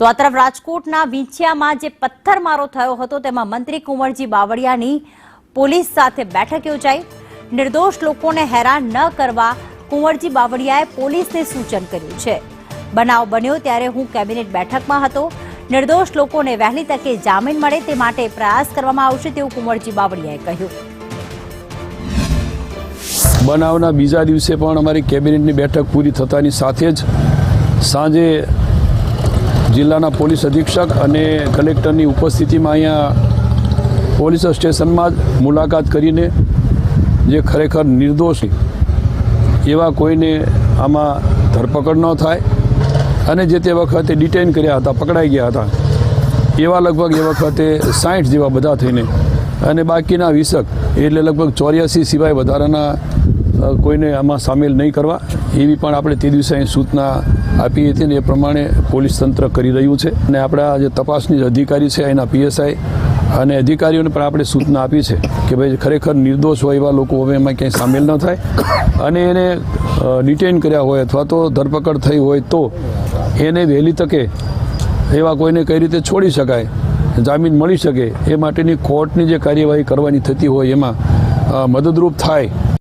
તો આ તરફ રાજકોટના વિંછિયામાં જે પથ્થરમારો થયો હતો તેમાં મંત્રી કુંવરજી બાવળિયાની પોલીસ સાથે બેઠક યોજાઈ। નિર્દોષ લોકોને હેરાન ન કરવા કુંવરજી બાવળિયાએ પોલીસને સૂચન કર્યું છે। બનાવ બન્યો ત્યારે હું કેબિનેટ બેઠકમાં હતો। નિર્દોષ લોકોને વહેલી તકે જામીન મળે તે માટે પ્રયાસ કરવામાં આવશે તેવું કુંવરજી બાવળિયાએ કહ્યું। બનાવના બીજા દિવસે પણ અમારી કેબિનેટની બેઠક પૂરી થતાની સાથે જ સાંજે જિલ્લાના પોલીસ અધિક્ષક અને કલેક્ટરની ઉપસ્થિતિમાં અહીંયા પોલીસ સ્ટેશનમાં જ મુલાકાત કરીને જે ખરેખર નિર્દોષ એવા કોઈને આમાં ધરપકડ ન થાય અને જે તે વખતે ડિટેઇન કર્યા હતા, પકડાઈ ગયા હતા એવા લગભગ એ વખતે 60 જેવા બધા થઈને અને બાકીના 20 એટલે લગભગ 84 સિવાય વધારાના કોઈને આમાં સામેલ નહીં કરવા એવી પણ આપણે તે દિવસે અહીં સૂચના આપી હતી અને એ પ્રમાણે પોલીસ તંત્ર કરી રહ્યું છે। અને આપણા જે તપાસની અધિકારી છે એના PSI અને અધિકારીઓને પણ આપણે સૂચના આપી છે કે ભાઈ ખરેખર નિર્દોષ હોય એવા લોકો હવે એમાં ક્યાંય સામેલ ન થાય અને એને ડિટેઇન કર્યા હોય અથવા તો ધરપકડ થઈ હોય તો એને વહેલી તકે એવા કોઈને કઈ રીતે છોડી શકાય, જામીન મળી શકે એ માટેની કોર્ટની જે કાર્યવાહી કરવાની થતી હોય એમાં મદદરૂપ થાય